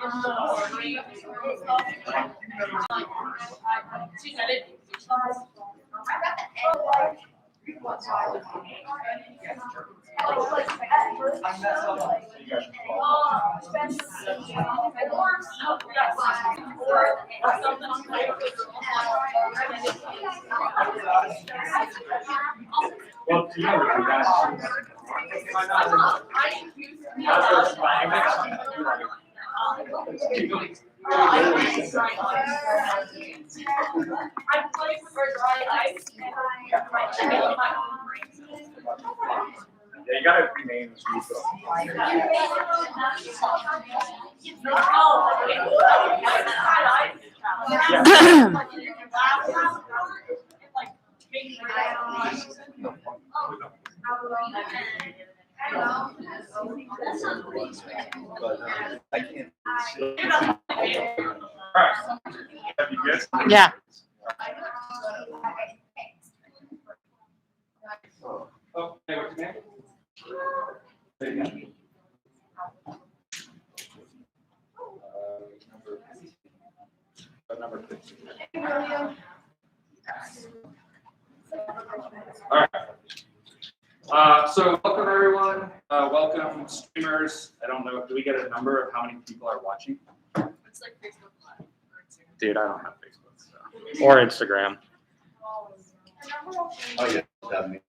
Well, do you know what you guys? Yeah, you gotta rename this refill. I can't. Alright. Have you guys? Yeah. Oh, hey, what's your name? Say it again. Number 15. All right. So welcome everyone. Welcome streamers. I don't know. Do we get a number of how many people are watching? It's like Facebook Live. Dude, I don't have Facebook. So. Or Instagram. Oh, yeah. That means-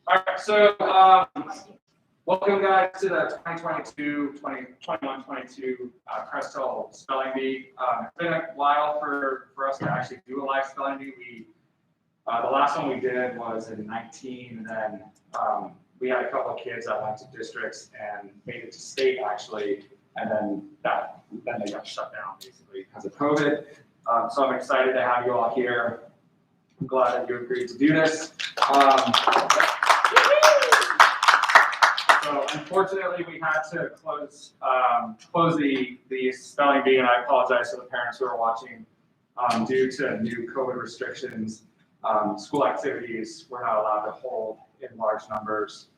All right. So welcome guys to the 2021-22 Crest Hill Spelling Bee. It's been a while for us to actually do a live spelling bee. The last one we did was in 19, and then we had a couple of kids that went to districts and made it to state actually, and then they got shut down basically because of COVID. So I'm excited to have you all here. I'm glad that you agreed to do this. So unfortunately, we had to close the spelling bee, and I apologize to the parents who are watching. Due to new COVID restrictions, school activities we're not allowed to hold in large numbers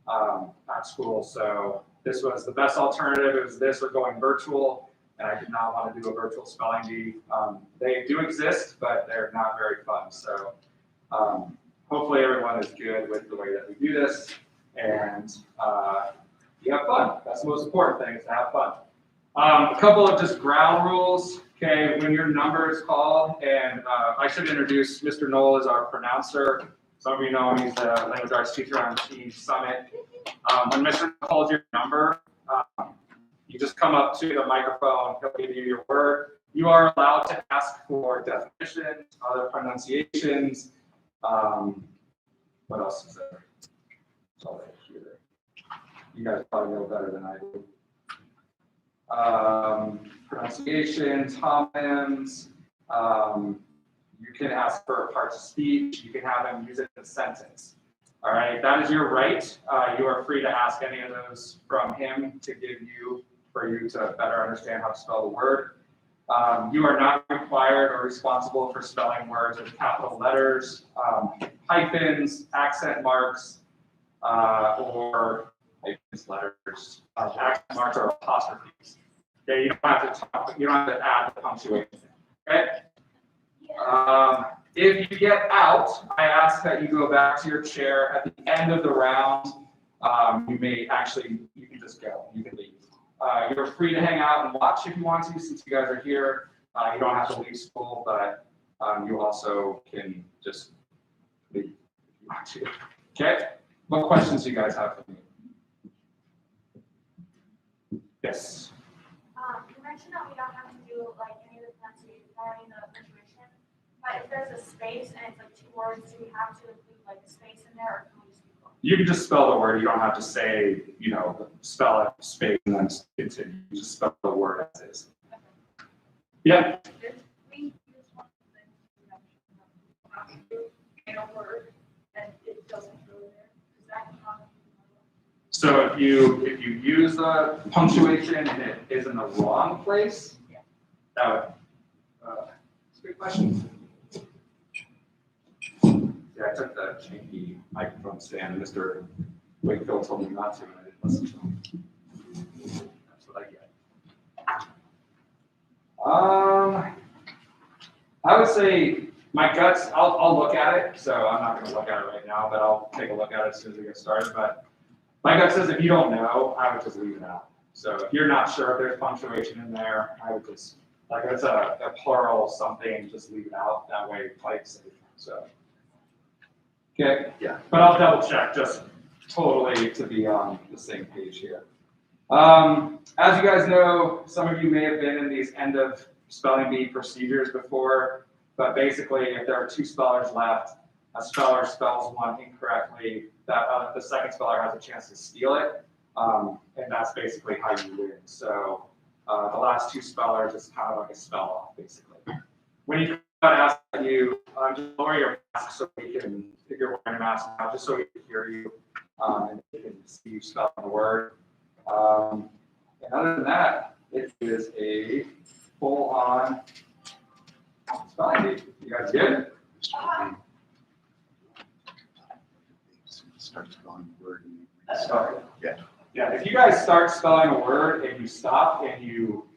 at school. So this was the best alternative. It was this or going virtual, and I did not want to do a virtual spelling bee. They do exist, but they're not very fun. So hopefully everyone is good with the way that we do this, and you have fun. That's the most important thing, is to have fun. A couple of just ground rules. Okay, when your number is called, and I should introduce Mr. Knoll as our pronouncer. Some of you know him, he's the language arts teacher on Team Summit. When Mr. calls your number, you just come up to the microphone, he'll give you your word. You are allowed to ask for definitions, other pronunciations. What else is there? It's all right here. You guys probably know better than I do. Pronunciations, homonyms. You can ask for parts of speech. You can have them use it in a sentence. All right, that is your right. You are free to ask any of those from him to give you, for you to better understand how to spell the word. You are not required or responsible for spelling words with capital letters, hyphens, accent marks, or hyphens, letters, accent marks, or apostrophes. Okay, you don't have to talk, you don't have to add the punctuation. Okay. If you get out, I ask that you go back to your chair at the end of the round. You can just go, you can leave. You're free to hang out and watch if you want to, since you guys are here. You don't have to leave school, but you also can just leave if you want to. Okay? What questions do you guys have for me? Yes. You mentioned that we don't have to do like any of the pronunciation or any of the punctuation, but if there's a space and it's like two words, do we have to include like a space in there, or can we just keep going? You can just spell the word. You don't have to say, spell it, space, and then continue. You just spell the word as is. Yeah. If we use one of the things you mentioned, in a word, and it doesn't go there, is that not? So if you use the punctuation and it is in the wrong place, that would. That's a good question. Yeah, I took the janky microphone stand, and Mr. Wakefield told me not to, and I didn't listen to him. I would say my guts, I'll look at it, so I'm not gonna look at it right now, but I'll take a look at it as soon as we get started, but my gut says if you don't know, I would just leave it out. So if you're not sure if there's punctuation in there, I would just, like it's a plural something, just leave it out, that way it's like safe, so. Okay? Yeah. But I'll double check, just totally to be on the same page here. As you guys know, some of you may have been in these end of spelling bee procedures before, but basically if there are two spellers left, a speller spells one incorrectly, that the second speller has a chance to steal it, and that's basically how you win. So the last two spellers is kind of like a spell off, basically. When you ask you, just lower your mask so we can, if you're wearing a mask now, just so we can hear you and we can see you spelling the word. And other than that, it is a full-on spelling bee. You guys good? Start spelling the word. Sorry. Yeah. Yeah, if you guys start spelling a word and you stop and you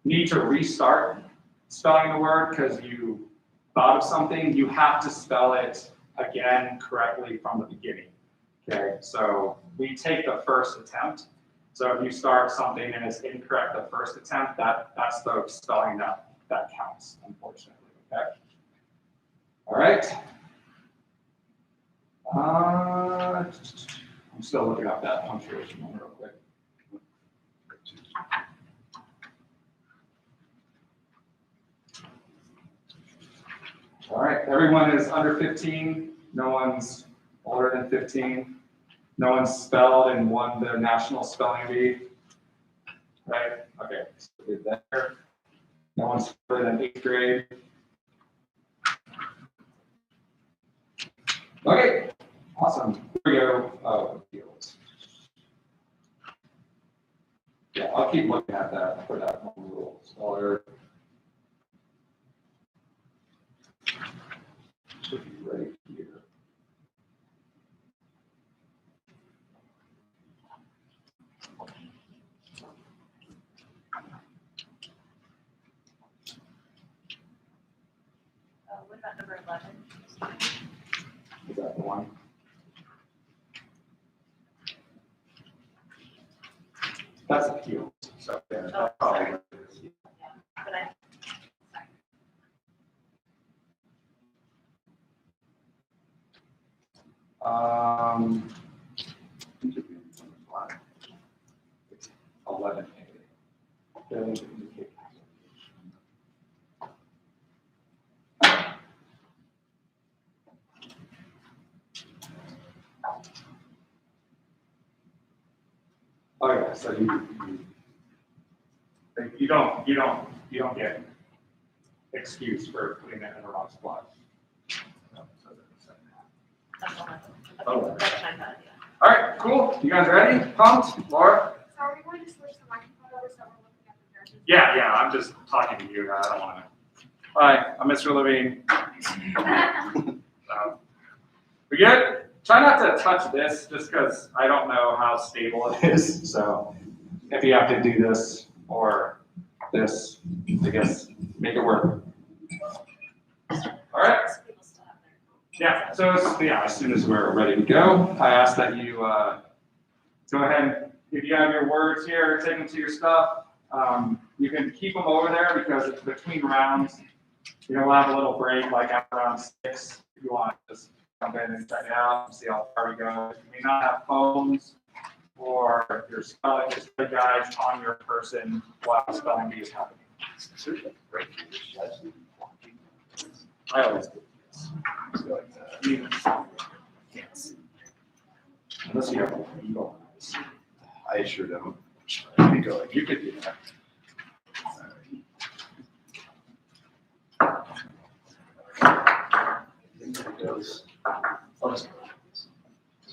need to restart spelling the word because you thought of something, you have to spell it again correctly from the beginning. Okay, so we take the first attempt. So if you start something and it's incorrect the first attempt, that's the spelling that counts, unfortunately. Okay. All right. I'm still looking up that punctuation one real quick. All right, everyone is under 15. No one's older than 15. No one's spelled and won the national spelling bee. Right? Okay, so we did there. No one's older than 8th grade. Okay, awesome. Here we go. Oh, fields. Yeah, I'll keep looking at that for that one rule. Speller should be right here. What about number 11? Is that the one? That's a field. So yeah, that's probably what it is. But I, It's 11A. Failing to indicate. Oh yeah, so you don't get excuse for putting that in the wrong spot. that's 11. Oh. That's what I thought, yeah. All right, cool. You guys ready? Pumped? Laura? So are we going to switch the microphone over so we're looking at the judges? Yeah, I'm just talking to you. I don't want to. Hi, I'm Mr. Levine. We good? Try not to touch this just because I don't know how stable it is. So if you have to do this or this, I guess make it work. All right. People still have their. Yeah, so as soon as we're ready to go, I ask that you go ahead and if you have your words here, take them to your stuff. You can keep them over there because it's between rounds. You know, we'll have a little break like after round 6 if you want to just jump in and check it out and see how far we go. You may not have phones or your spelling guides on your person while spelling bee is happening. I always do. Yes. Unless you have evil eyes. I sure don't. Let me go. You could do that.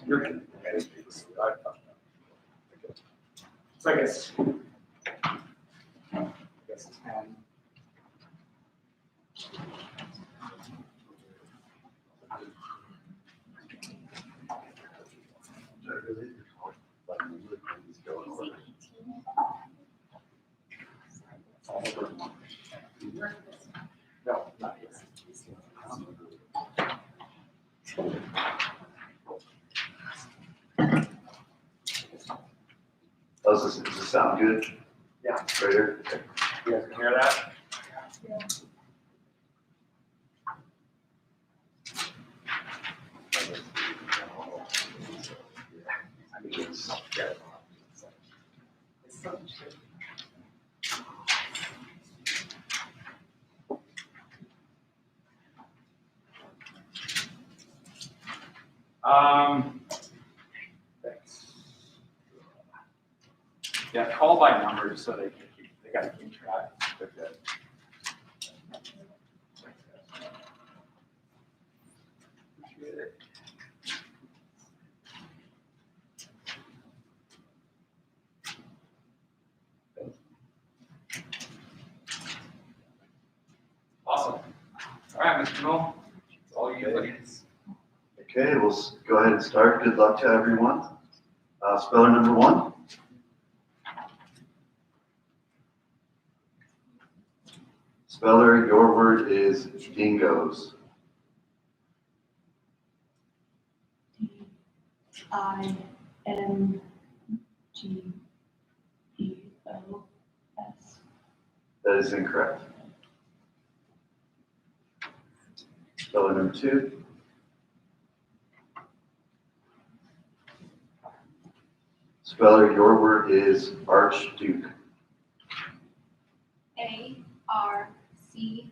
You're good. So I guess 10. No, not yet. Does this sound good? Yeah. Right here? Okay. You guys can hear that? I mean, it's, Thanks. Yeah, call by number just so they gotta keep track. okay. Appreciate it. Awesome. All right, Mr. Knoll, it's all you, buddy. Okay, we'll go ahead and start. Good luck to everyone. Speller number 1. Speller, your word is dingoes. DINGOS. That is incorrect. Speller number 2. Speller, your word is archduke. ARCHDUKE.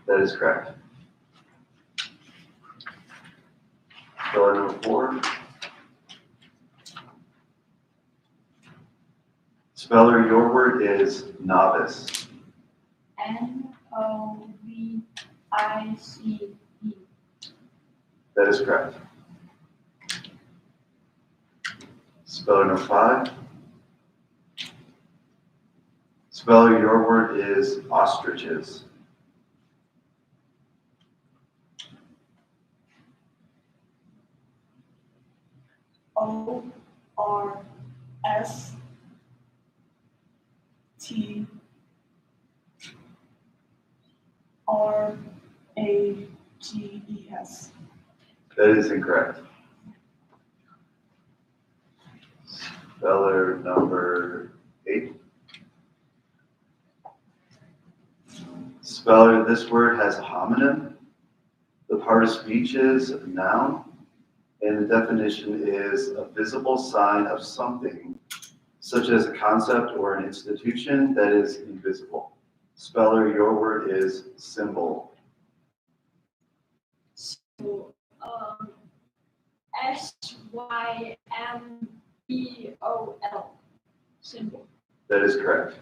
That is correct. Speller number 4. Speller, your word is novice. NOVICE. That is correct. Speller number 5. Speller, your word is ostriches. ORSTRAGES. That is incorrect. Speller number 8. Speller, this word has a homonym. The part of speech is a noun, and the definition is a visible sign of something, such as a concept or an institution that is invisible. Speller, your word is symbol. So, SYMBOL. Symbol. That is correct.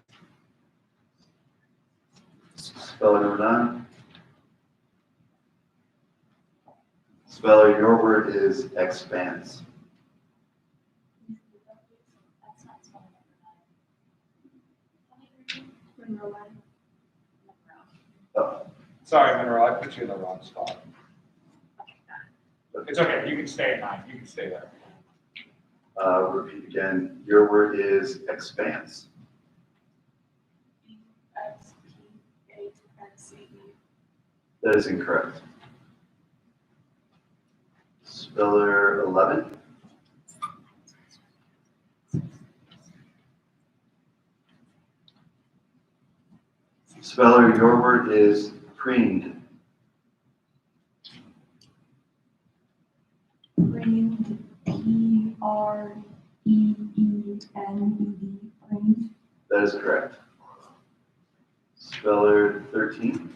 Speller number 9. Speller, your word is expanse. That's not spelling Monroe. Oh, Sorry, Monroe, I put you in the wrong spot. It's okay, you can stay at 9, you can stay there. repeat again. Your word is expanse. EXPANCE. That is incorrect. Speller 11. Speller, your word is preened. Preened. PREENED. Preened. That is correct. Speller 13.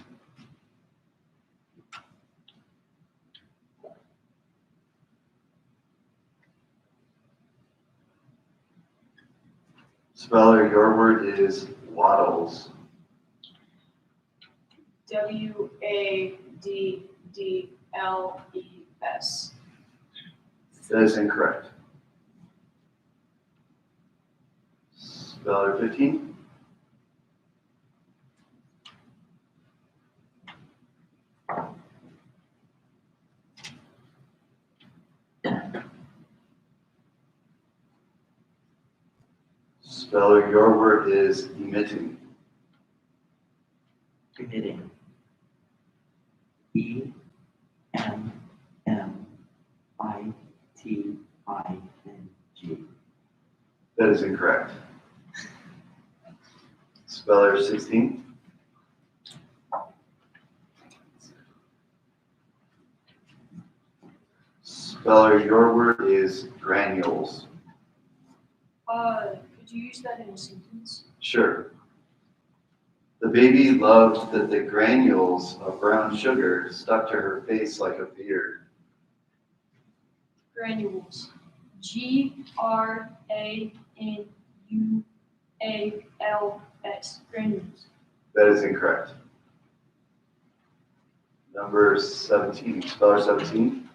Speller, your word is waddles. WADDLES. That is incorrect. Speller 15. Speller, your word is emitting. Emitting. E-M-M-I-T-I-N-G. That is incorrect. Speller 16. Speller, your word is granules. Could you use that in a sentence? Sure. The baby loved that the granules of brown sugar stuck to her face like a beard. Granules. Granules. Granules. That is incorrect. Number 17. Speller 17.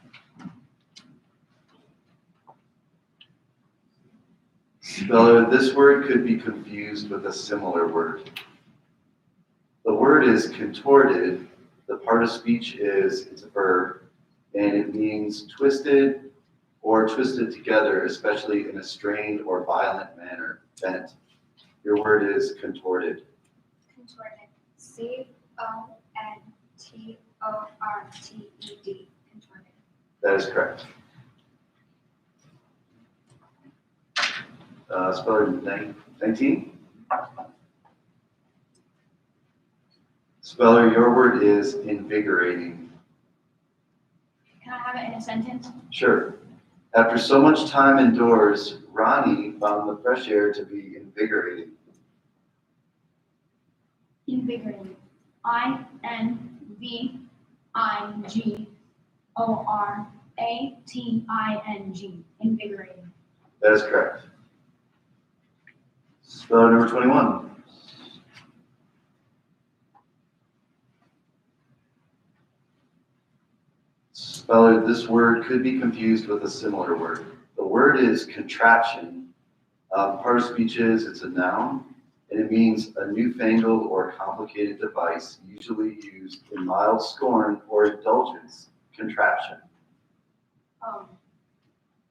Speller, this word could be confused with a similar word. The word is contorted. The part of speech it's a verb, and it means twisted or twisted together, especially in a strained or violent manner, bent. Your word is contorted. Contorted. C-O-N-T-O-R-T-E-D. Contorted. That is correct. Speller 19. Speller, your word is invigorating. Can I have it in a sentence? Sure. After so much time indoors, Ronnie found the fresh air to be invigorating. Invigorating. I-N-V-I-G-O-R-A-T-I-N-G. Invigorating. That is correct. Speller number 21. Speller, this word could be confused with a similar word. The word is contraption. Part of speech it's a noun, and it means a newfangled or complicated device, usually used in mild scorn or indulgence. Contraption.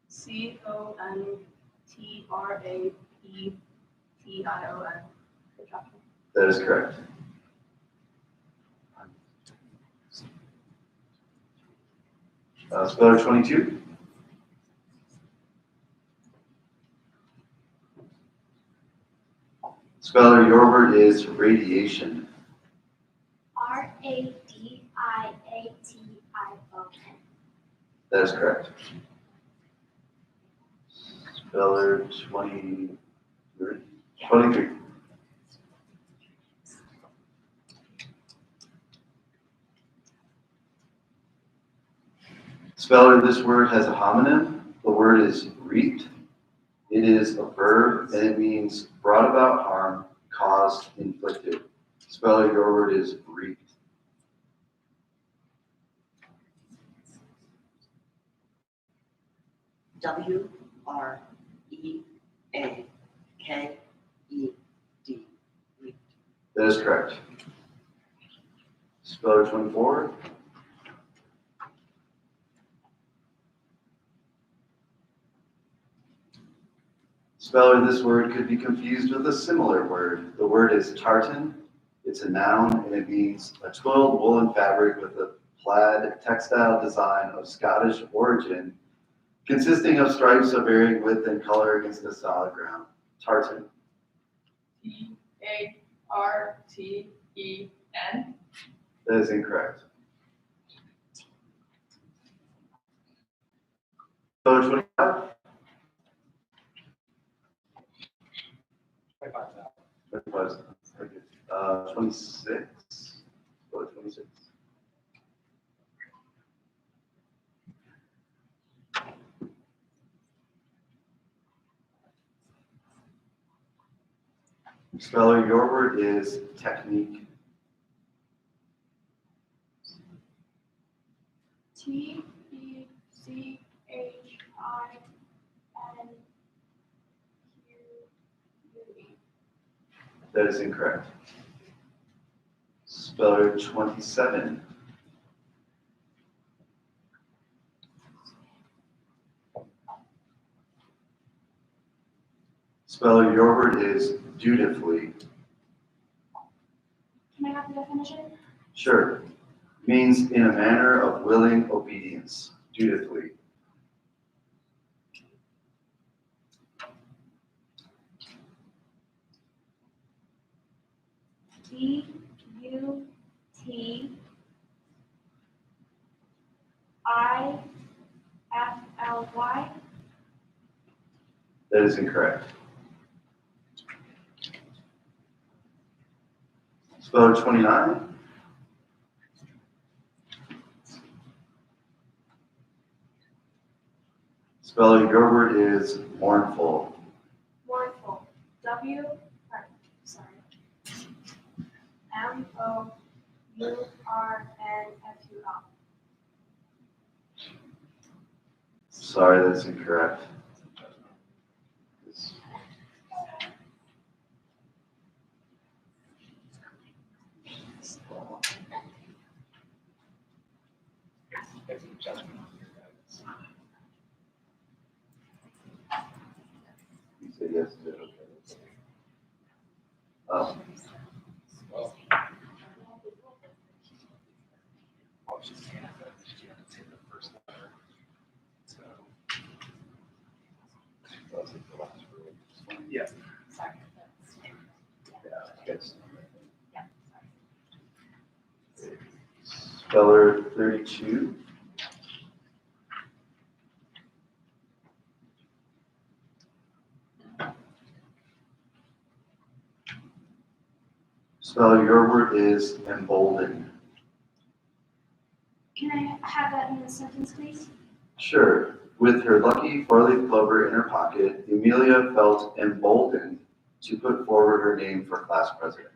C-O-N-T-R-A-P-T-I-O-N. Contraption. That is correct. Speller 22. Speller, your word is radiation. R-A-D-I-A-T-I-O-N. That is correct. Speller 23. Speller, this word has a homonym. The word is reaped. It is a verb, and it means brought about harm, caused, inflicted. Speller, your word is reaped. W-R-E-A-K-E-D. That is correct. Speller 24. Speller, this word could be confused with a similar word. The word is tartan. It's a noun, and it means a twill woolen fabric with a plaid textile design of Scottish origin, consisting of stripes of varying width and color against a solid ground. Tartan. T-A-R-T-E-N. That is incorrect. Speller 25. 26. Speller 26. Speller, your word is technique. T-E-C-H-I-N-Q-U-E. That is incorrect. Speller 27. Spell your word is dutifully. Can I have the definition? Sure. Means in a manner of willing obedience, dutifully. D-U-T-I-F-L-Y. That is incorrect. Spell 29. Spell your word is mournful. Mournful. M-O-U-R-N-F-U-L. Sorry, that's incorrect. You said yes to it, okay. Yeah. Yes. Speller 32. Spell your word is emboldened. Can I have that in a sentence, please? Sure. With her lucky four-leaf clover in her pocket, Emilia felt emboldened to put forward her name for class president.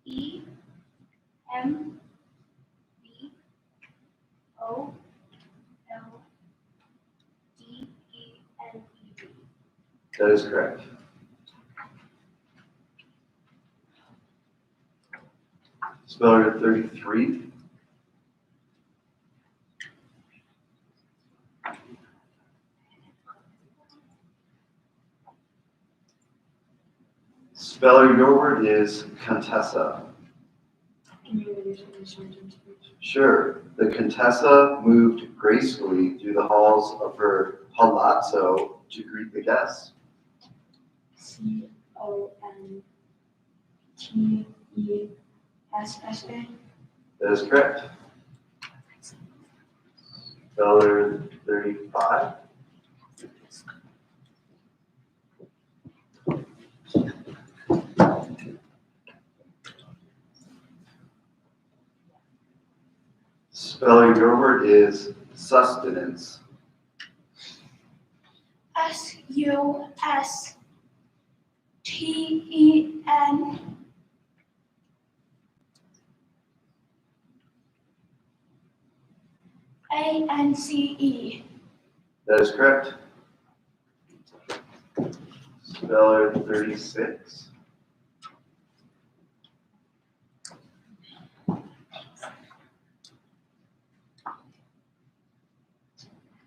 E-M-B-O-L-D-E-N-E-D. That is correct. Speller 33. Speller, your word is Contessa. Can you read it in the sentence, please? Sure. The Contessa moved gracefully through the halls of her palazzo to greet the guests. C-O-N-T-E-S-S-A. That is correct. Speller 35. Speller, your word is sustenance. S-U-S-T-E-N-A-N-C-E. That is correct. Speller 36.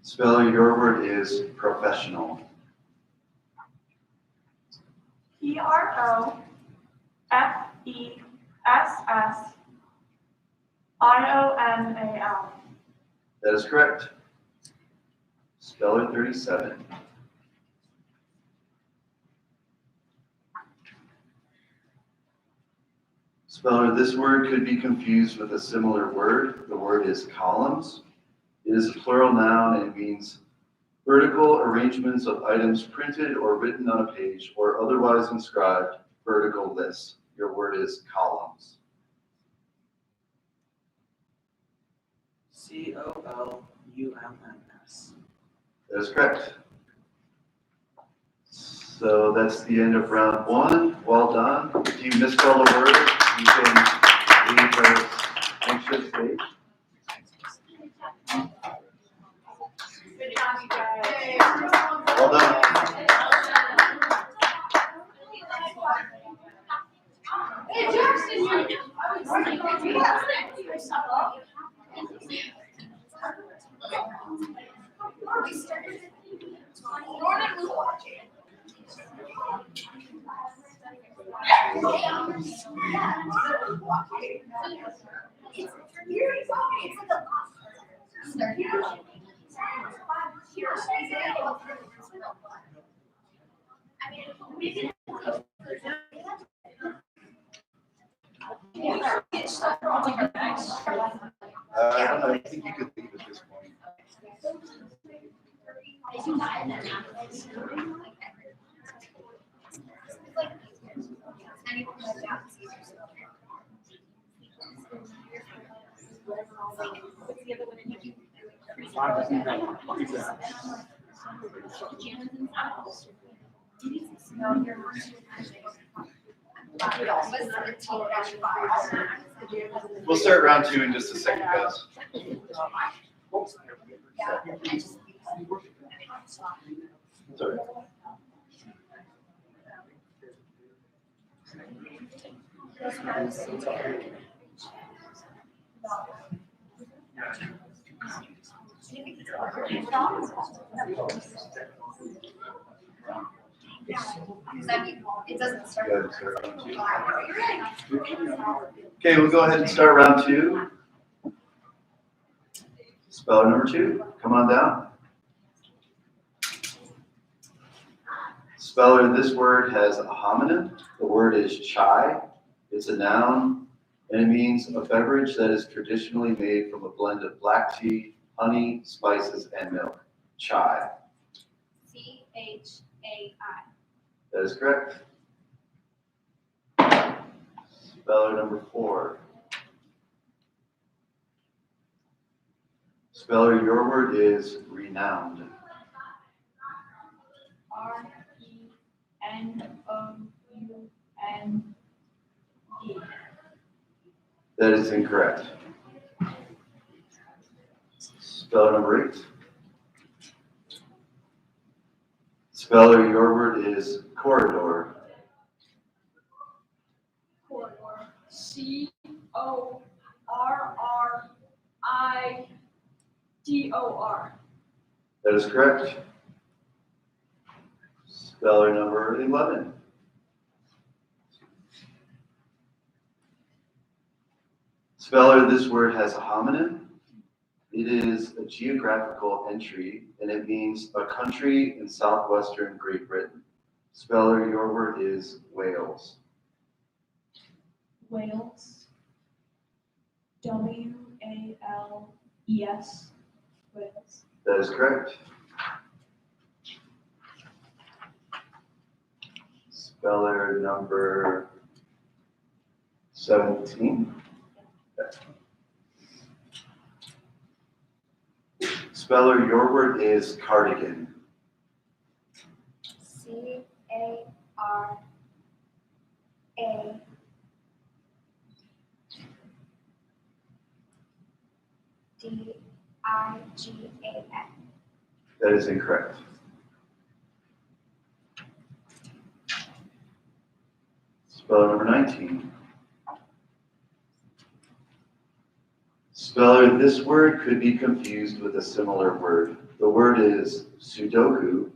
Speller, your word is professional. P-R-O-F-E-S-S-I-O-N-A-L. That is correct. Speller 37. Speller, this word could be confused with a similar word. The word is columns. It is a plural noun and means vertical arrangements of items printed or written on a page or otherwise inscribed vertical lists. Your word is columns. C-O-L-U-M-N-S. That is correct. So that's the end of round one. Well done. If you misspell a word, you can leave the anxious stage. Good job, you guys. Well done. Hey, Jackson, you Norman was watching. I don't know, I think you could leave at this point. We'll start round two in just a second, guys. Sorry. It doesn't start. Go ahead and start round two. Okay, we'll go ahead and start round two. Speller number two, come on down. Speller, this word has a homonym. The word is chai. It's a noun, and it means a beverage that is traditionally made from a blend of black tea, honey, spices, and milk. Chai. C-H-A-I. That is correct. Speller number four. Speller, your word is renowned. R-E-N-O-U-N-D. That is incorrect. Speller number eight. Speller, your word is corridor. Corridor. C-O-R-R-I-D-O-R. That is correct. Speller number 11. Speller, this word has a homonym. It is a geographical entry, and it means a country in southwestern Great Britain. Speller, your word is Wales. Wales. W-A-L-E-S. Wales. That is correct. Speller number 17. Speller, your word is cardigan. C-A-R-A-D-I-G-A-N. That is incorrect. Speller number 19. Speller, this word could be confused with a similar word. The word is Sudoku.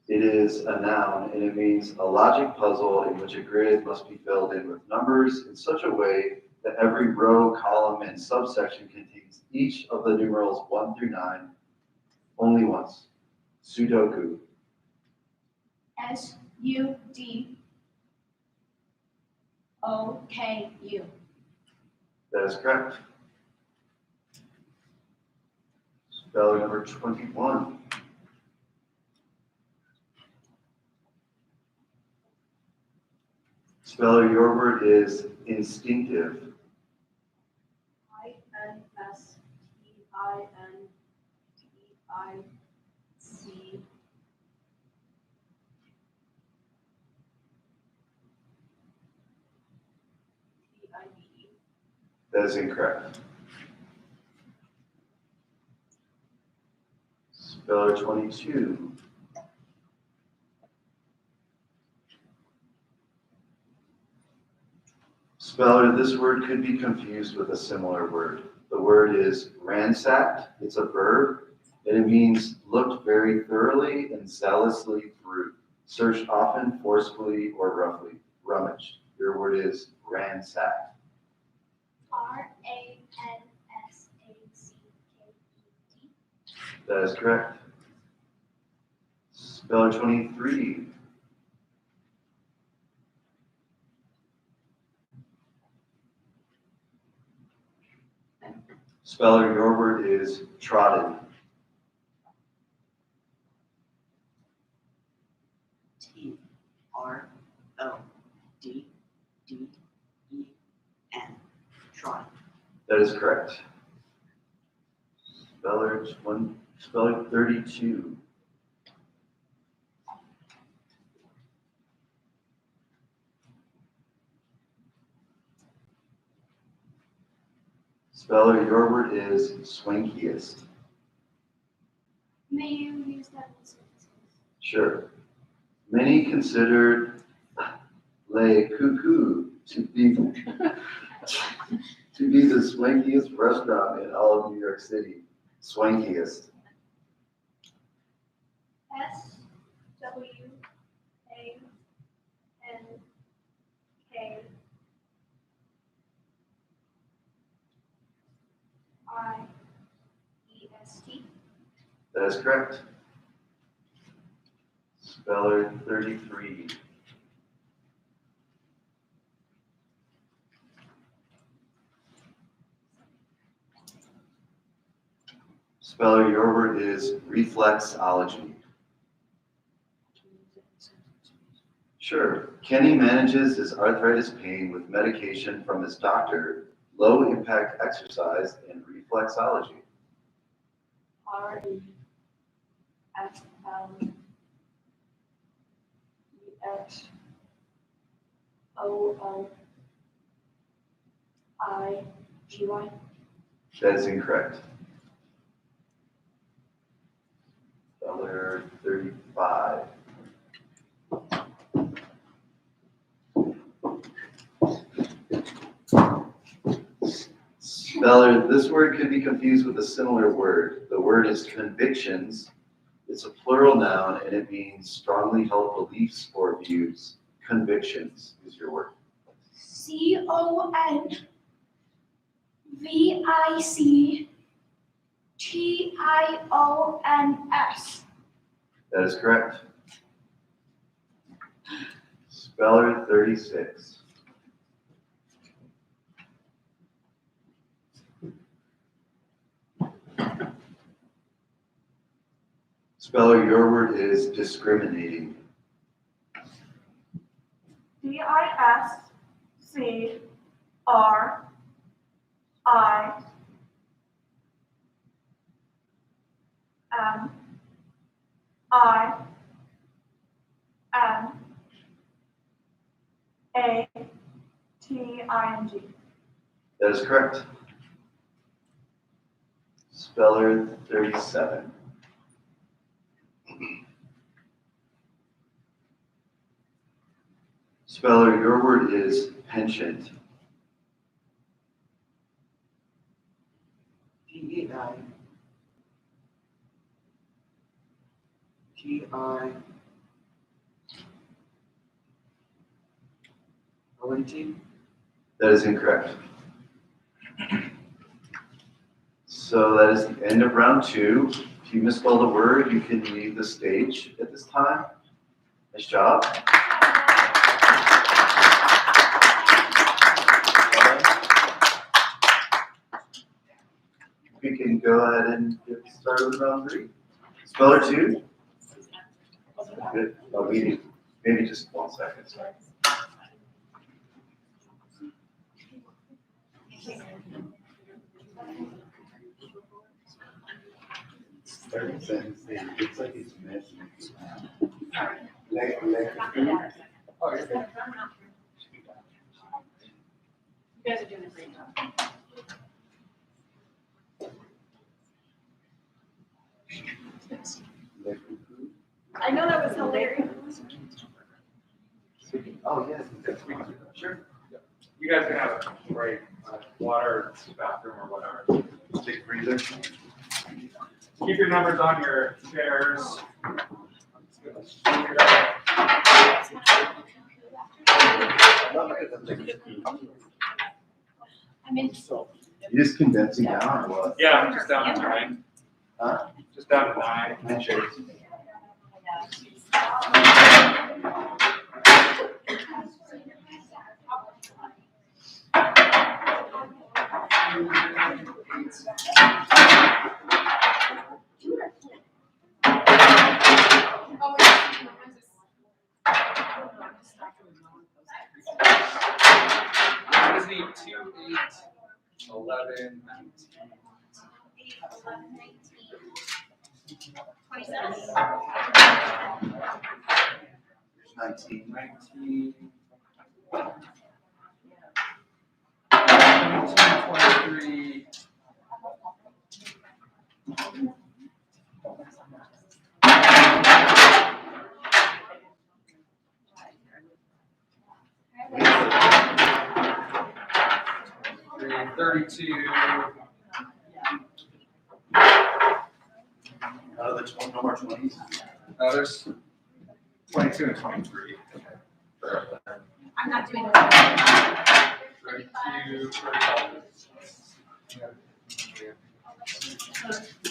It is a noun, and it means a logic puzzle in which a grid must be filled in with numbers in such a way that every row, column, and subsection contains each of the numerals 1 through 9 only once. Sudoku. S-U-D-O-K-U. That is correct. Speller number 21. Speller, your word is instinctive. I-N-S-T-I-N-T-I-V-E. That is incorrect. Speller 22. Speller, this word could be confused with a similar word. The word is ransacked. It's a verb, and it means looked very thoroughly and zealously through, searched often forcefully or roughly, rummaged. Your word is ransacked. RANSACKED. That is correct. Speller 23. Speller, your word is trodden. TRODDEN. Trodden. That is correct. Speller 32. Speller, your word is swankiest. May you use that in sentences? Sure. Many considered Le Cuckoo to be the swankiest restaurant in all of New York City. Swankiest. SWANKEST. That is correct. Speller 33. Speller, your word is reflexology. Sure. Kenny manages his arthritis pain with medication from his doctor, low impact exercise, and reflexology. REFLEXOLIGY. That is incorrect. Speller 35. Speller, this word could be confused with a similar word. The word is convictions. It's a plural noun and it means strongly held beliefs or views. Convictions is your word. CONVICTIONS. That is correct. Speller 36. Speller, your word is discriminating. DISCRIMINATING. That is correct. Speller 37. Speller, your word is penchant. PENTIONT. That is incorrect. So that is the end of round 2. If you misspelled a word, you can leave the stage at this time. Nice job. We can go ahead and get started with round 3. Speller 2. Good. Oh, maybe just 1 second. Sorry. It's like it's messy. You guys are doing a great job. I know that was hilarious. Oh, yes. Sure. You guys can have a break, water, bathroom or whatever. Take a breather. keep your numbers on your chairs. I'm just gonna shoot it up. I'm in. You just condensing down or what? Yeah, I'm just down to 9. Huh? Just down to 9. Make sure. I just need 2, 8, 11, 19. 8, 11, 19. 27. 19. 19. 23. 32. No more 20s. There's 22 and 23. I'm not doing it. 32, 35.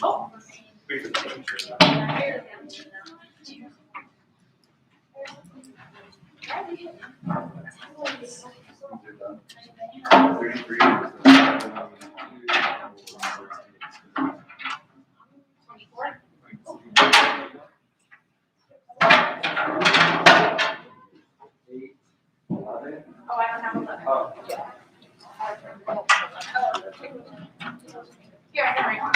Oh. Wait, just making sure that- They're done. 33. 24. 8, 11. Oh, I don't have 11. Oh, Here, I can write one.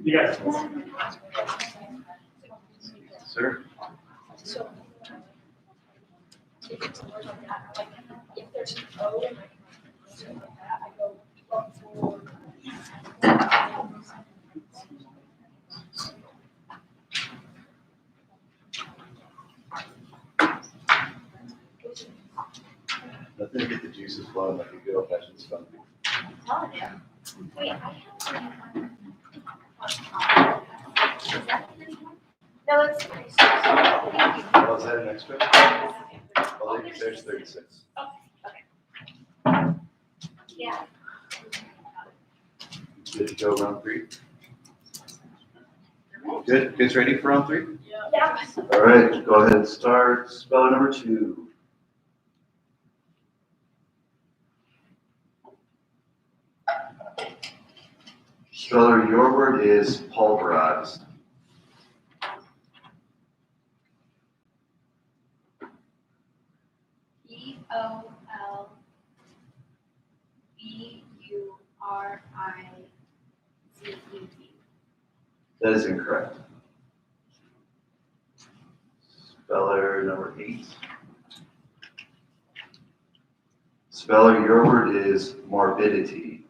you guys. Sir? So. If it's more like that, like, if there's an O, something like that, I go up forward. Let them get the juices flowing like a good old fashioned skunk. Telling you. Wait, I have. No, it's 36. Thank you. Oh, is that an extra? Oh, there's 36. Yeah. Good to go round 3? Good, kids ready for round 3? Yeah. All right, go ahead and start. Spell number 2. Speller, your word is pulverized. POLVURIZED. That is incorrect. Speller number 8. Speller, your word is morbidity.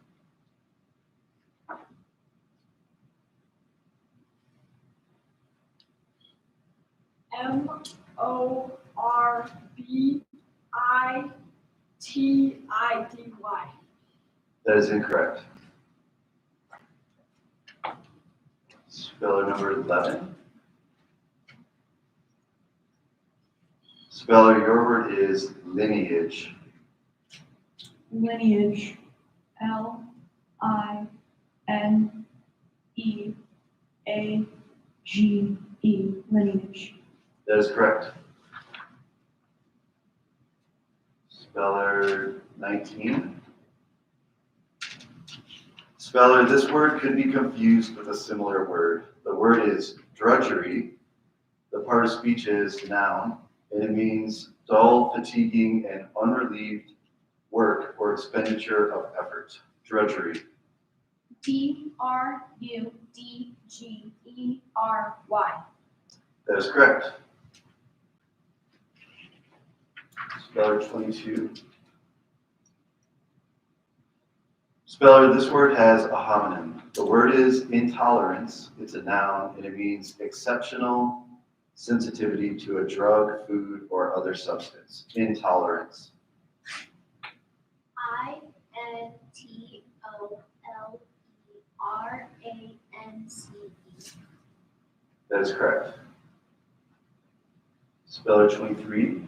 MORBITIDY. That is incorrect. Speller number 11. Speller, your word is lineage. Lineage, Lineage, lineage. That is correct. Speller 19. Speller, this word could be confused with a similar word. The word is drudgery. The part of speech is noun, and it means dull, fatiguing, and unrelieved work or expenditure of effort. Drudgery. DRUDGERY. That is correct. Speller 22. Speller, this word has a homonym. The word is intolerance. It's a noun, and it means exceptional sensitivity to a drug, food, or other substance. Intolerance. INTOLERANCE. That is correct. Speller 23.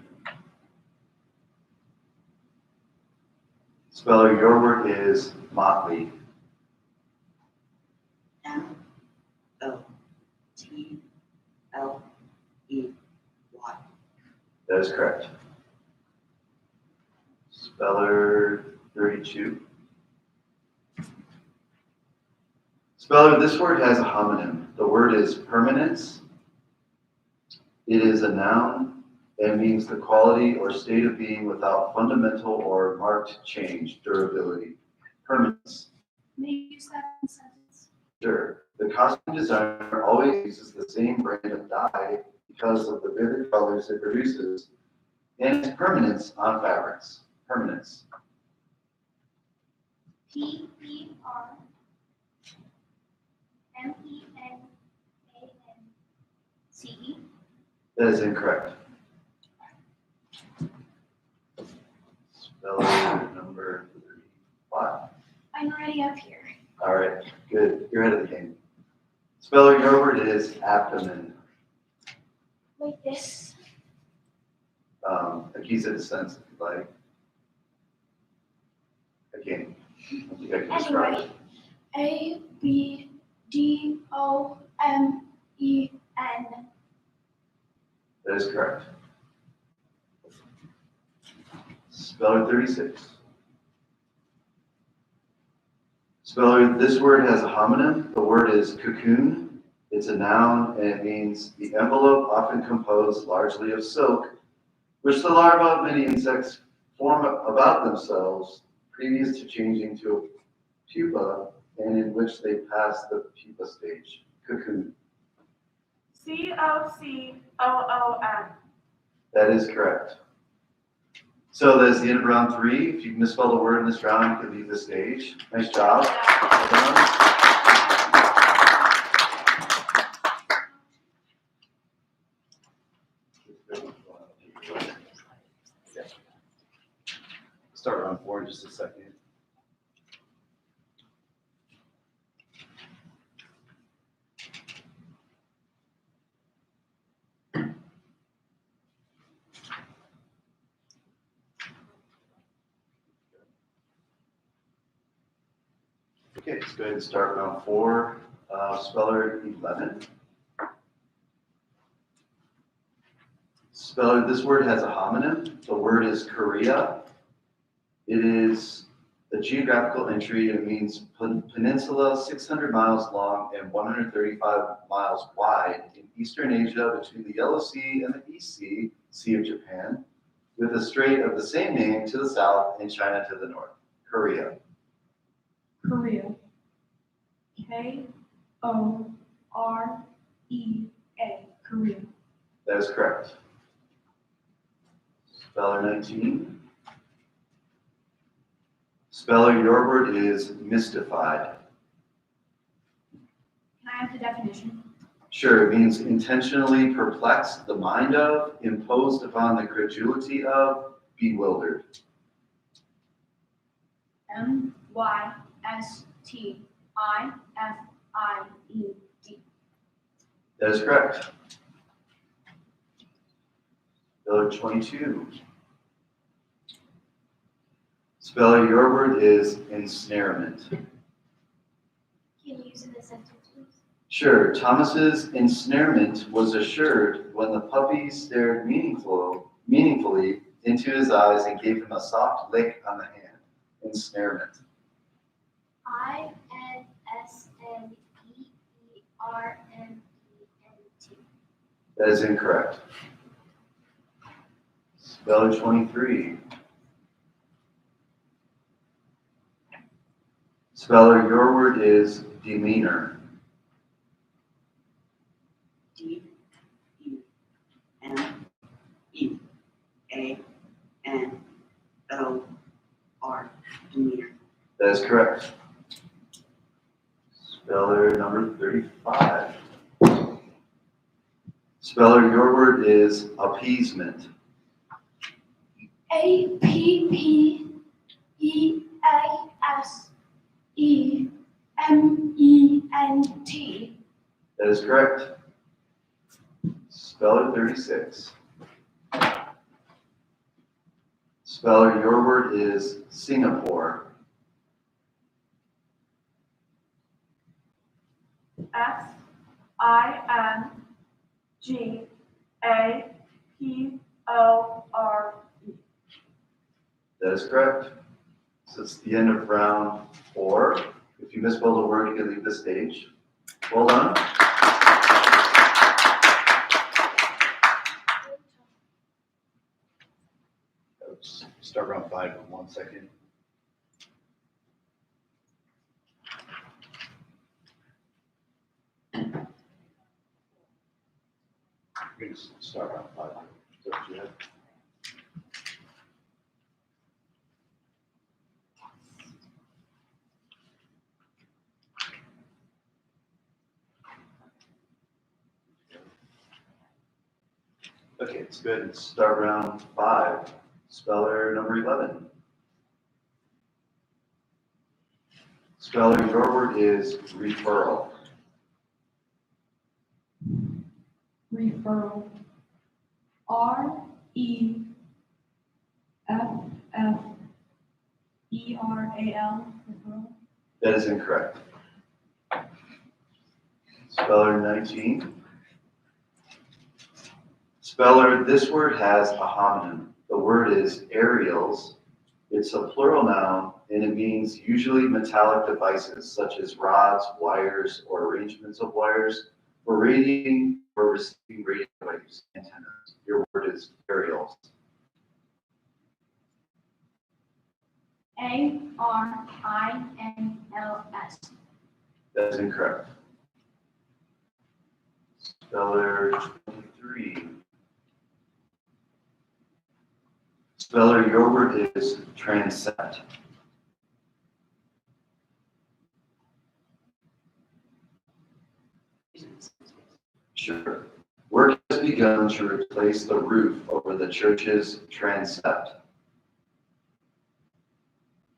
Speller, your word is motley. MOTLEY. That is correct. Speller 32. Speller, this word has a homonym. The word is permanence. It is a noun and means the quality or state of being without fundamental or marked change, durability. Permanence. May you use that in a sentence? Sure. The costume designer always uses the same brand of dye because of the vivid colors it produces and its permanence on fabrics. Permanence. PERMANCE. That is incorrect. Speller number 35. I'm already up here. All right, good. You're ahead of the game. Speller, your word is abdomen. Like this. A key of the sense, if you like. Again, I think I can describe it. ABDOMEN. That is correct. Speller 36. Speller, this word has a homonym. The word is cocoon. It's a noun, and it means the envelope often composed largely of silk, which the larvae of many insects form about themselves previous to changing to a pupa, and in which they pass the pupa stage. Cocoon. COCOOM. That is correct. So that's the end of round 3. If you misspell a word in this round, you can leave the stage. Nice job. Well done. Start round 4 in just a second. Okay, let's go ahead and start round 4. Speller 11. Speller, this word has a homonym. The word is Korea. It is a geographical entry. It means peninsula 600 miles long and 135 miles wide in Eastern Asia between the Yellow Sea and the East Sea, Sea of Japan, with a strait of the same name to the south and China to the north. Korea. Korea. KOREA. Korea. That is correct. Speller 19. Speller, your word is mystified. Can I have the definition? Sure, it means intentionally perplexed the mind of, imposed upon the credulity of, bewildered. MYSTIFIED. That is correct. Speller 22. Speller, your word is ensnarement. Can you use it in a sentence, please? Sure, Thomas's ensnarement was assured when the puppy stared meaningfully into his eyes and gave him a soft lick on the hand. Ensnarement. INSNEERMENT. That is incorrect. Speller 23. Speller, your word is demeanor. D-E-M-E-A-N-O-R, demeanor. That is correct. Speller number 35. Speller, your word is appeasement. APPEASEMENT. That is correct. Speller 36. Speller, your word is Singapore. SINGAPORE. That is correct. So it's the end of round 4. If you misspelled a word, you can leave the stage. Well done. Let's start round 5 in 1 second. We're going to start round 5. So, yeah. Okay, it's good. Let's start round 5. Speller number 11. Speller, your word is referral. Referral. REFFERAL. Referral. That is incorrect. Speller 19. Speller, this word has a homonym. The word is aerials. It's a plural noun, and it means usually metallic devices such as rods, wires, or arrangements of wires for radiating or receiving radio waves antennas. Your word is aerials. ARINLS. That is incorrect. Speller 23. Speller, your word is transcend. Sure. Work has begun to replace the roof over the church's transept.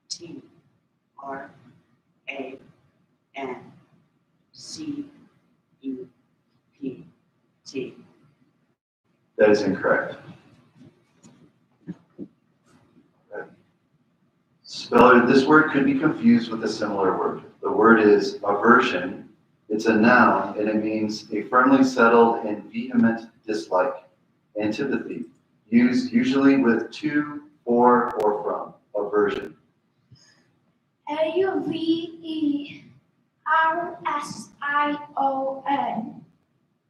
T-R-A-N-C-E-P-T. That is incorrect. Speller, this word could be confused with a similar word. The word is aversion. It's a noun, and it means a firmly settled and vehement dislike, antipathy, used usually with to, for, or from. Aversion. AUVERSION.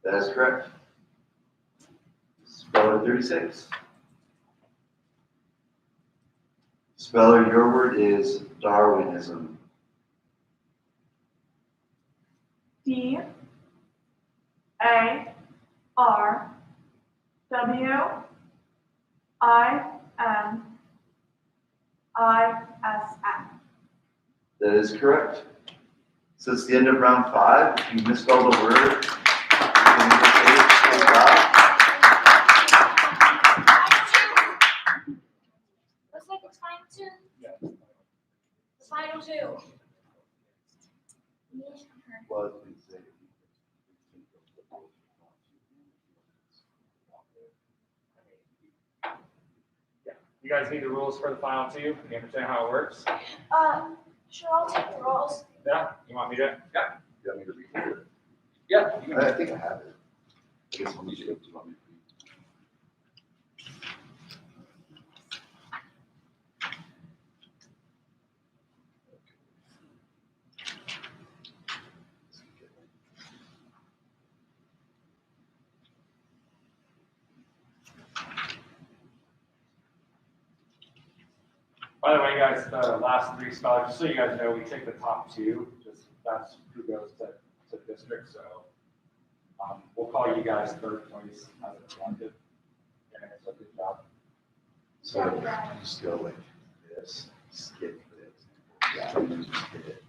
That is correct. Speller 36. Speller, your word is Darwinism. DARWINISM. That is correct. So it's the end of round 5. If you misspelled a word, you can leave the stage. Good job. Looks like it's final 2. The final 2. Well, please say it. You guys need the rules for the final 2? You understand how it works? Sure, I'll take the rolls. Yeah? You want me to? Yeah. You want me to read it? Yeah. I think I have it. I guess I'll need you to. Do you want me to read? By the way, guys, the last 3 spellers, just so you guys know, we take the top 2, just that's who goes to district, so we'll call you guys 3rd place as a collective. And it's a good job. So just go like this, skip this. Yeah, and then just hit it.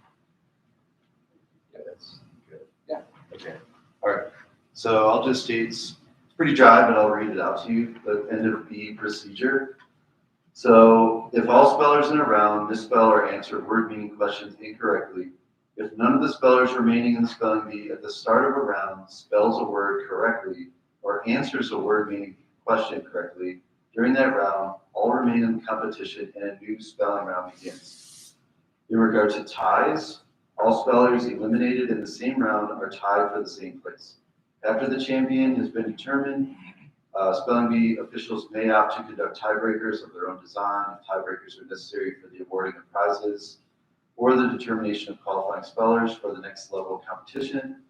Yeah, that's good. Yeah. Okay, all right. So I'll just state, it's pretty dry, but I'll read it out to you. The end of B procedure. So if all spellers in a round misspell or answer word meaning questions incorrectly, if none of the spellers remaining in the spelling bee at the start of a round spells a word correctly or answers a word meaning question correctly, during that round, all remain in the competition and a new spelling round begins. In regard to ties, all spellers eliminated in the same round are tied for the same place. After the champion has been determined, spelling bee officials may opt to conduct tiebreakers of their own design if tiebreakers are necessary for the awarding of prizes or the determination of qualifying spellers for the next level of competition.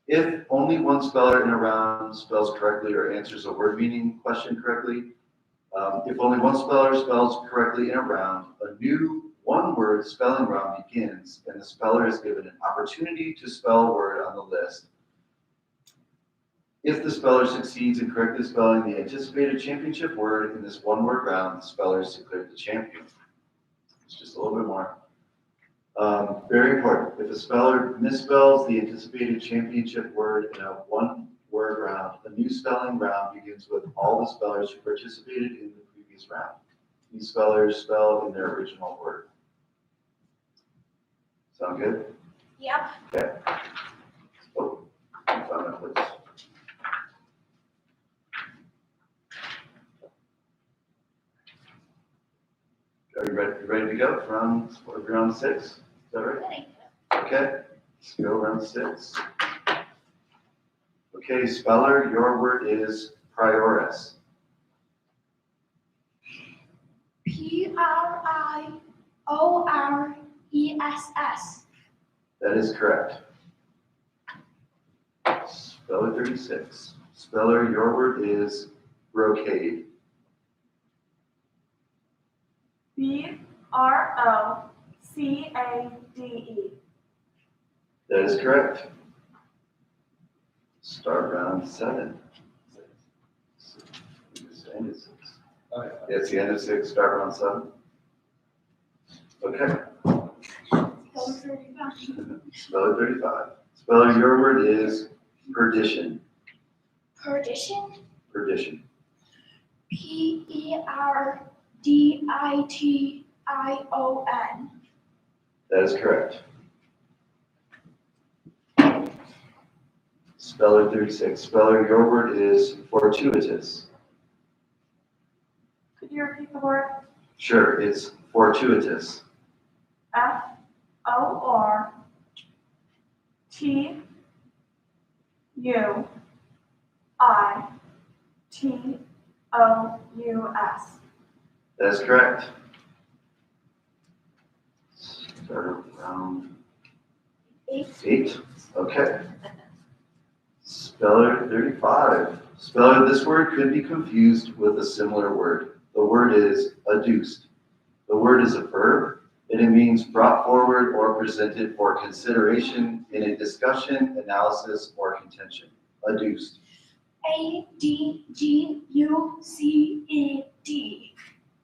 If only one speller in a round spells correctly or answers a word meaning question correctly, if only one speller spells correctly in a round, a new one-word spelling round begins, and the speller is given an opportunity to spell a word on the list. If the speller succeeds in correctly spelling the anticipated championship word in this one-word round, the speller is declared the champion. It's just a little bit more. Very important. If a speller misspells the anticipated championship word in a one-word round, a new spelling round begins with all the spellers who participated in the previous round. These spellers spell in their original word. Sound good? Yep. Okay. Oh, I found that place. Are you ready to go for round 6? Is that right? Okay, let's go round 6. Okay, speller, your word is prioress. PRIORESS. That is correct. Speller 36. Speller, your word is brocade. BROCADE. That is correct. Start round 7. It's the end of 6. Oh, yeah. Yeah, it's the end of 6, start round 7. Okay. Speller 35. Speller, your word is perdition. Perdition. Perdition. PERDITION. That is correct. Speller 36. Speller, your word is fortuitous. Could you repeat the word? Sure, it's fortuitous. FORTUOUS. That is correct. Start round 8. Okay. Speller 35. Speller, this word could be confused with a similar word. The word is adduced. The word is a verb, and it means brought forward or presented for consideration in a discussion, analysis, or contention. Adduced. ADGUCED.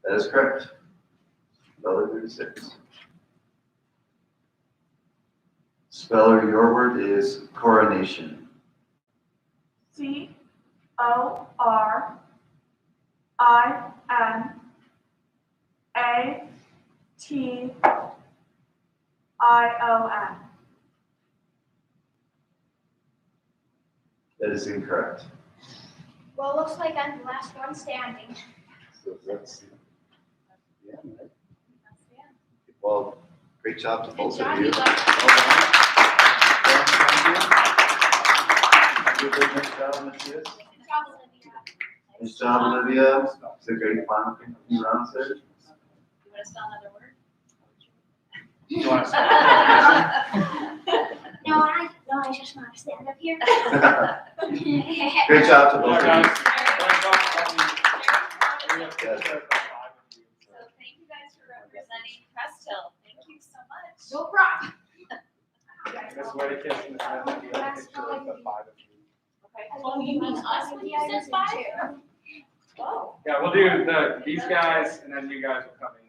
That is correct. Speller 36. Speller, your word is coronation. CORINATION. That is incorrect. Well, looks like I'm the last one standing. So that's the end, right? Well, great job to Good both job, of you. you guys. Nice job, Matthias. Good job, Olivia. Nice job, Olivia. It's a great final few rounds there. You want to spell another word? You want to say? No, I just want to stand up here. Great job to both Yeah, of guys. you. Great job. So thank you guys for representing. Leviticus and then the other picture of the 5 of you. Okay. Oh, you mean us when you said 5? Oh. Yeah, we'll do these guys and then you guys will come in.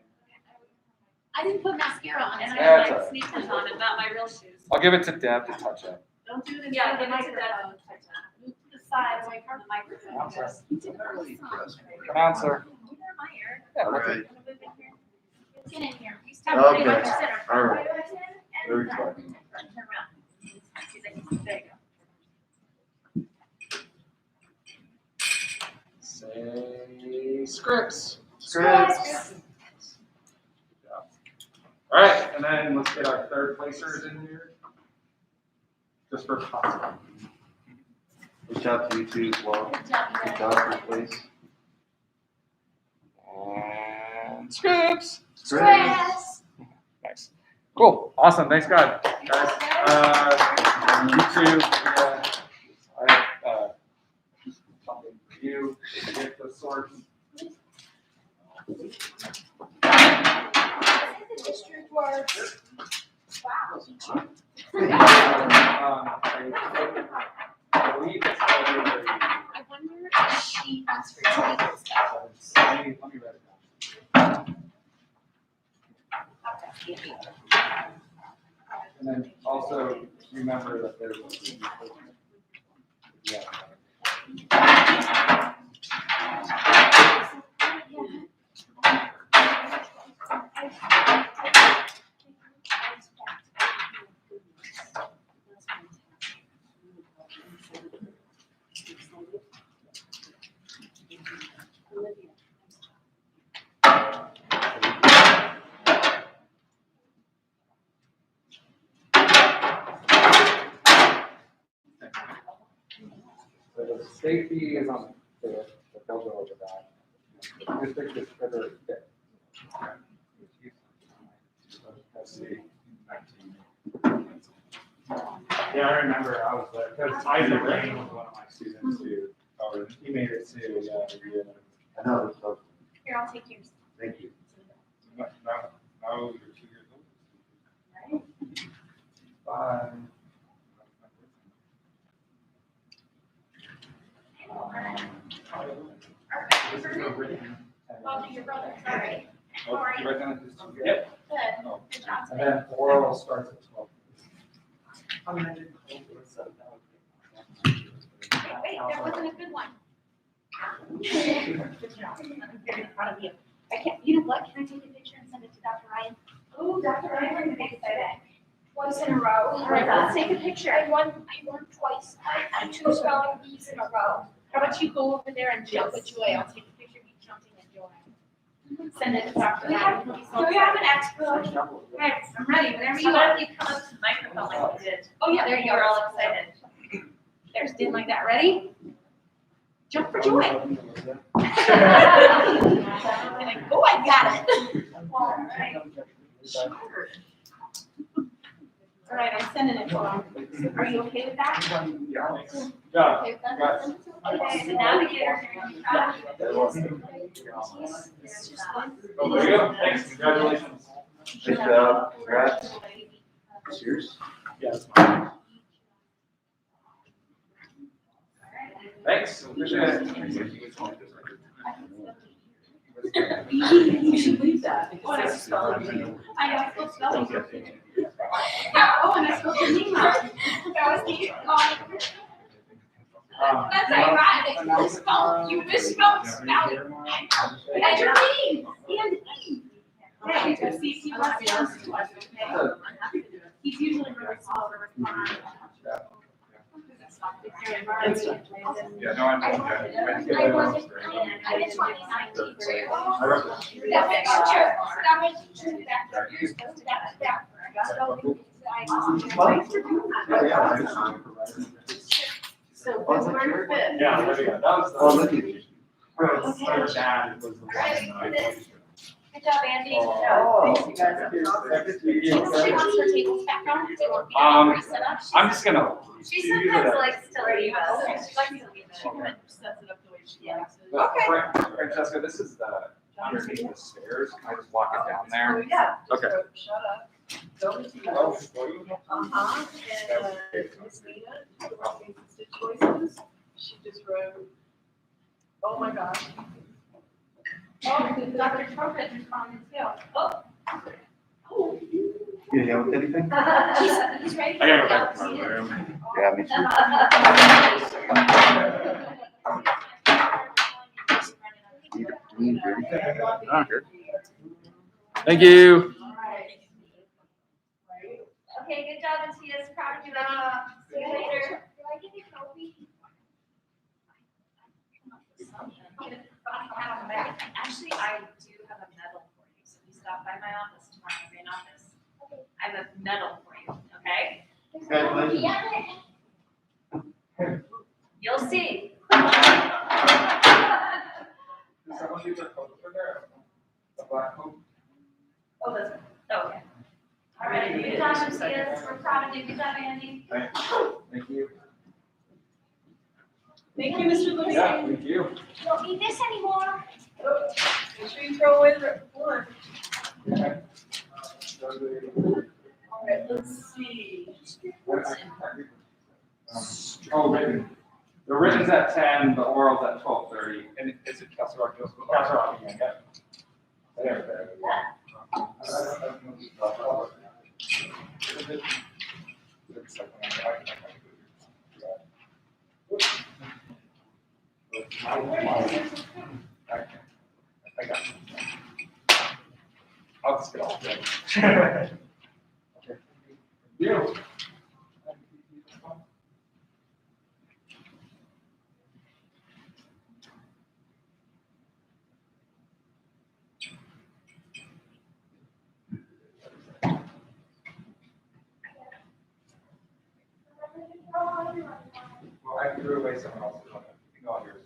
I didn't put mascara on and I That's had all my right. sneakers on and not my real shoes. I'll give it to Deb to touch up. Don't do it in Yeah, front of give the it to Deb. microphone. Move to the side away from the microphone. Announcer. Announcer. Yeah, All look at- right, Get in here. You Okay. stand pretty much center. all right. Right, Very right, fun. Turn around. There you go. Say scripts. Scripts. All right, and then let's get our third placers in here. Just for concept. Good job to you two as well. Good job, you Good guys. job for place. And scripts. Stress. Nice. Cool. Awesome. Thanks, God. Guys, you two, I have something for you, a gift of sorts. District words. Wow. I believe it's over. I wonder if she wants for tables. Let me write it down. And then also remember that there's. Yeah. So the state fee is on the fifth, but they'll go over that. District is further fifth. Yeah, I remember, I was there, because Isaac Rain was one of my students who, he made it too, yeah. I know, it's tough. Here, I'll take yours. Thank you. Now you're 2 years old. 5. I'll do your brother. All right. You write down this? Yep. Good. Good job. And then oral starts at 12. Wait, there wasn't a good one. Very proud of you. I can't, you know what, can I take a picture and send it to Dr. Ryan? Ooh, Dr. Ryan, I'm excited. Twice in a row. All right, let's take a picture. I won twice. I had 2 spelling bees in a row. How about you go over there and jump with Joy? I'll take a picture of you jumping with Joy. Send it to Dr. Do we have, Ryan. do we have an expert? Okay, I'm ready, whenever you want. You come up to the microphone like you did. Oh, yeah, there you are, all excited. There's stand like that, ready? Jump for joy. And like, oh, I got it. All right, I'm sending it to him. Are you okay with that? Yeah. Okay with that? Got Okay, the navigators are gonna be proud of you. Oh, there you go. Thanks. Congratulations. Good job. Congrats. Cheers. Yeah, that's mine. Thanks. Appreciate it. You should leave that. What Because is that's spelling. I know, it's spelling. Oh, and I spelled your name wrong. That was the, that's ironic. You spelled, you misspelled spelling. And your name. And E. Hey, to see if he wants to ask a question, okay? He's usually really slow to respond. Yeah, no, I know. I wasn't, I just wanted 19 too. I wrote that. That makes sure, that makes sure that you're supposed to that. So Oh, is that February yours? fifth. Yeah, there we go. That was Oh, look at you. her dad was the one. Good job, Andy. Oh. Thanks, you guys. She wants her tables back on. Do you want me to reset up? I'm just gonna. She sometimes likes to leave us. She likes to leave it. She kind of sets it up the way she likes it. Francesca, this is the underneath the stairs. Can I just walk it down there? Oh, yeah. Okay. Shut up. Those two. Uh-huh, and, Miss Nina, who wrote these constituencies, she just wrote, oh my gosh. Oh, Dr. Tropez responded too. Oh. Oh. You need help with anything? He's ready. I gotta go back to my room. Yeah, me too. Do we need anything? Thank you. Okay, good job, Matthias. Proud of you, buddy. See you later. Do I get a trophy? Actually, I do have a medal for you, so if you stop by my office tomorrow, my main office, I have a medal for you, okay? Congratulations. You'll see. Oh, that's, okay. All right, good job, Matthias. We're proud of you. Good job, Andy. Thank you. Thank you, Mr. Lewis. Yeah, thank you. Don't need this anymore. Make sure you throw away the one. All right, let's see. Oh, written. The written's at 10, the oral's at 12:30. And it's at Castle Rock Middle School. Castle Rock again, yeah. There. I got you. I'll just get off there. Okay. You. Well, I threw away someone else's one. You can go on yours.